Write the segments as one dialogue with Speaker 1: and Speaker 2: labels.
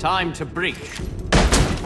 Speaker 1: Time to breach.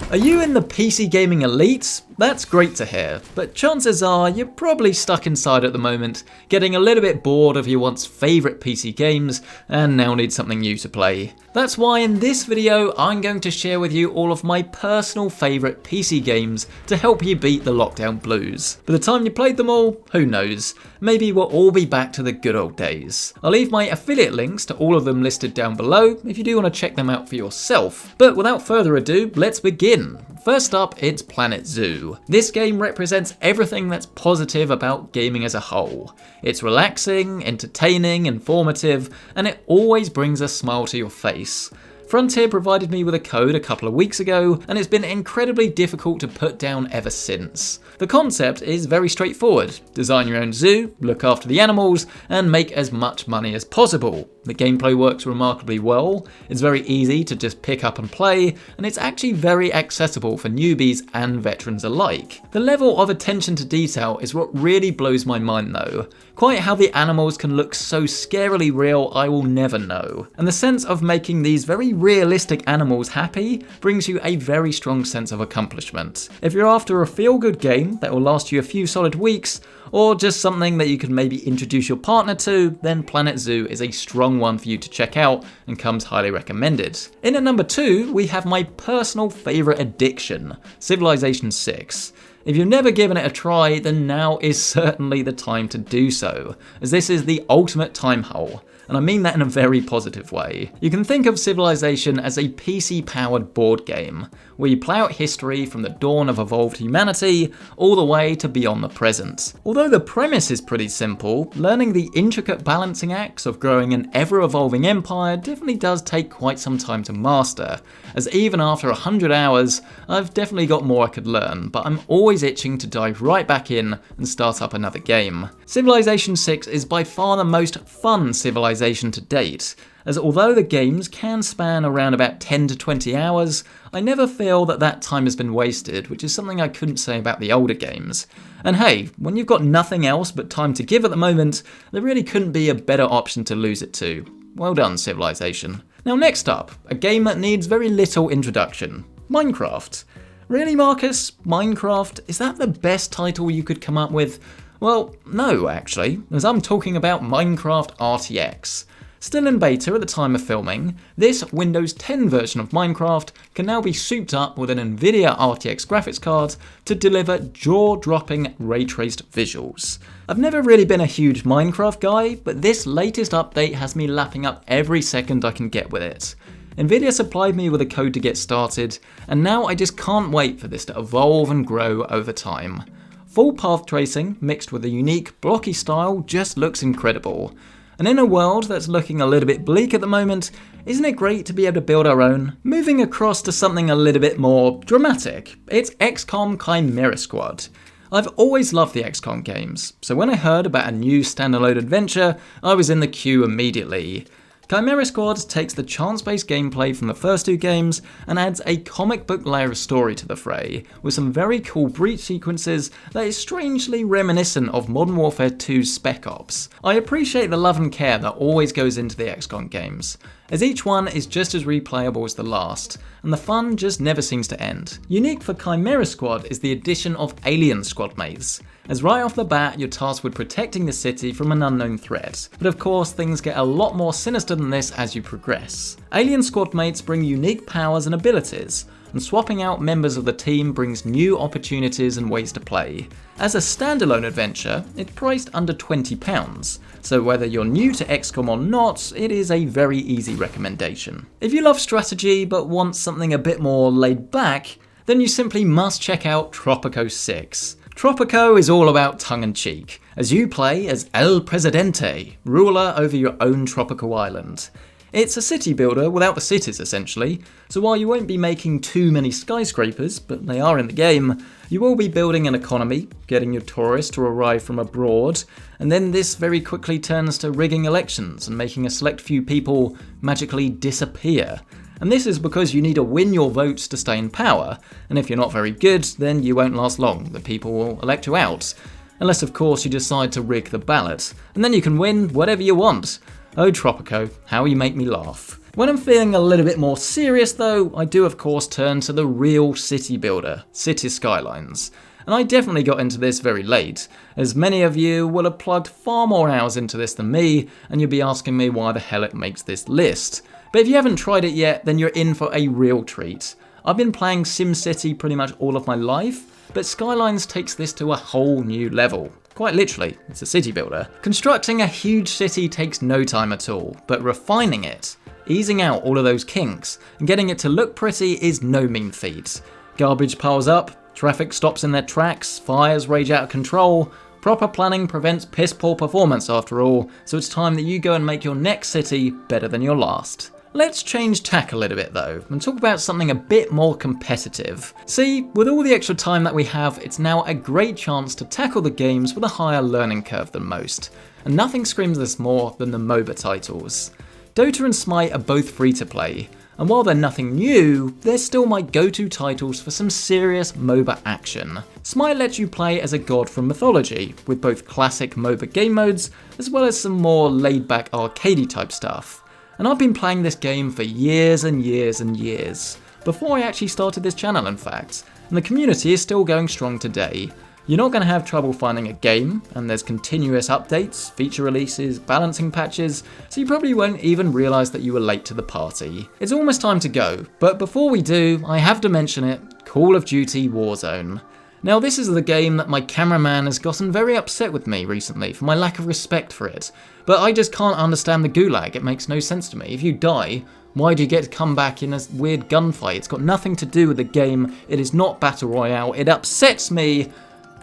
Speaker 2: Are you in the PC gaming elite? That's great to hear, but chances are you're probably stuck inside at the moment, getting a little bit bored of your once favourite PC games and now need something new to play. That's why in this video I'm going to share with you all of my personal favourite PC games to help you beat the lockdown blues. By the time you played them all, who knows, maybe we'll all be back to the good old days. I'll leave my affiliate links to all of them listed down below if you do want to check them out for yourself. But without further ado, let's begin. First up, it's Planet Zoo. This game represents everything that's positive about gaming as a whole. It's relaxing, entertaining, informative, and it always brings a smile to your face. Frontier provided me with a code a couple of weeks ago, and it's been incredibly difficult to put down ever since. The concept is very straightforward. Design your own zoo, look after the animals, and make as much money as possible. The gameplay works remarkably well, it's very easy to just pick up and play, and it's actually very accessible for newbies and veterans alike. The level of attention to detail is what really blows my mind though. Quite how the animals can look so scarily real I will never know. And the sense of making these very realistic animals happy brings you a very strong sense of accomplishment. If you're after a feel-good game that will last you a few solid weeks, or just something that you could maybe introduce your partner to, then Planet Zoo is a strong one for you to check out and comes highly recommended. In at number 2, we have my personal favourite addiction, Civilization 6. If you've never given it a try, then now is certainly the time to do so, as this is the ultimate time hole. And I mean that in a very positive way. You can think of Civilization as a PC-powered board game, where you play out history from the dawn of evolved humanity all the way to beyond the present. Although the premise is pretty simple, learning the intricate balancing acts of growing an ever-evolving empire definitely does take quite some time to master, as even after 100 hours, I've definitely got more I could learn, but I'm always itching to dive right back in and start up another game. Civilization 6 is by far the most fun Civilization to date, as although the games can span around about 10 to 20 hours, I never feel that time has been wasted, which is something I couldn't say about the older games. And hey, when you've got nothing else but time to give at the moment, there really couldn't be a better option to lose it to. Well done, Civilization. Now next up, a game that needs very little introduction, Minecraft. Really, Marcus? Minecraft? Is that the best title you could come up with? Well, no actually, as I'm talking about Minecraft RTX. Still in beta at the time of filming, this Windows 10 version of Minecraft can now be souped up with an Nvidia RTX graphics card to deliver jaw-dropping ray-traced visuals. I've never really been a huge Minecraft guy, but this latest update has me lapping up every second I can get with it. Nvidia supplied me with a code to get started, and now I just can't wait for this to evolve and grow over time. Full path tracing, mixed with a unique blocky style, just looks incredible. And in a world that's looking a little bit bleak at the moment, isn't it great to be able to build our own? Moving across to something a little bit more dramatic, it's XCOM Chimera Squad. I've always loved the XCOM games, so when I heard about a new standalone adventure, I was in the queue immediately. Chimera Squad takes the chance-based gameplay from the first two games and adds a comic book layer of story to the fray, with some very cool breach sequences that is strangely reminiscent of Modern Warfare 2's Spec Ops. I appreciate the love and care that always goes into the XCOM games, as each one is just as replayable as the last, and the fun just never seems to end. Unique for Chimera Squad is the addition of alien squad mates, as right off the bat you're tasked with protecting the city from an unknown threat. But of course things get a lot more sinister than this as you progress. Alien squad mates bring unique powers and abilities, and swapping out members of the team brings new opportunities and ways to play. As a standalone adventure, it's priced under £20, so whether you're new to XCOM or not, it is a very easy recommendation. If you love strategy but want something a bit more laid back, then you simply must check out Tropico 6. Tropico is all about tongue-in-cheek, as you play as El Presidente, ruler over your own tropical island. It's a city builder without the cities essentially, so while you won't be making too many skyscrapers, but they are in the game, you will be building an economy, getting your tourists to arrive from abroad, and then this very quickly turns to rigging elections and making a select few people magically disappear. And this is because you need to win your votes to stay in power, and if you're not very good, then you won't last long, the people will elect you out. Unless of course you decide to rig the ballot, and then you can win whatever you want. Oh Tropico, how you make me laugh. When I'm feeling a little bit more serious though, I do of course turn to the real city builder, City Skylines. And I definitely got into this very late, as many of you will have plugged far more hours into this than me, and you'll be asking me why the hell it makes this list. But if you haven't tried it yet, then you're in for a real treat. I've been playing SimCity pretty much all of my life, but Skylines takes this to a whole new level. Quite literally, it's a city builder. Constructing a huge city takes no time at all, but refining it, easing out all of those kinks, and getting it to look pretty is no mean feat. Garbage piles up, traffic stops in their tracks, fires rage out of control. Proper planning prevents piss poor performance after all, so it's time that you go and make your next city better than your last. Let's change tack a little bit though, and talk about something a bit more competitive. See, with all the extra time that we have, it's now a great chance to tackle the games with a higher learning curve than most. And nothing screams this more than the MOBA titles. Dota and Smite are both free to play, and while they're nothing new, they're still my go-to titles for some serious MOBA action. Smite lets you play as a god from mythology, with both classic MOBA game modes, as well as some more laid-back arcadey type stuff. And I've been playing this game for years and years and years, before I actually started this channel in fact, and the community is still going strong today. You're not going to have trouble finding a game, and there's continuous updates, feature releases, balancing patches, so you probably won't even realise that you were late to the party. It's almost time to go, but before we do, I have to mention it, Call of Duty Warzone. Now this is the game that my cameraman has gotten very upset with me recently for my lack of respect for it, but I just can't understand the gulag, it makes no sense to me. If you die, why do you get to come back in a weird gunfight? It's got nothing to do with the game, it is not Battle Royale, it upsets me.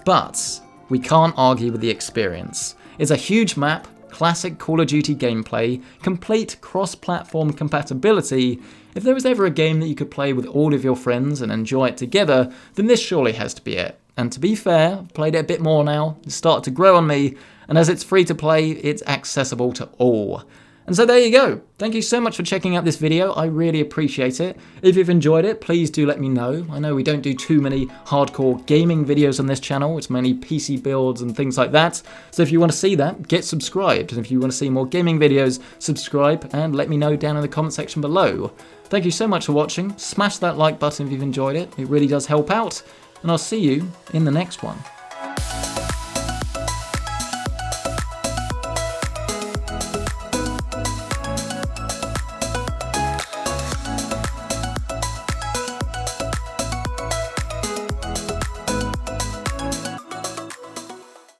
Speaker 2: But we can't argue with the experience. It's a huge map, classic Call of Duty gameplay, complete cross-platform compatibility. If there was ever a game that you could play with all of your friends and enjoy it together, then this surely has to be it. And to be fair, I've played it a bit more now, it's started to grow on me, and as it's free to play, it's accessible to all. And so there you go. Thank you so much for checking out this video, I really appreciate it. If you've enjoyed it, please do let me know. I know we don't do too many hardcore gaming videos on this channel, it's mainly PC builds and things like that. So if you want to see that, get subscribed. And if you want to see more gaming videos, subscribe and let me know down in the comment section below. Thank you so much for watching, smash that like button if you've enjoyed it, it really does help out. And I'll see you in the next one.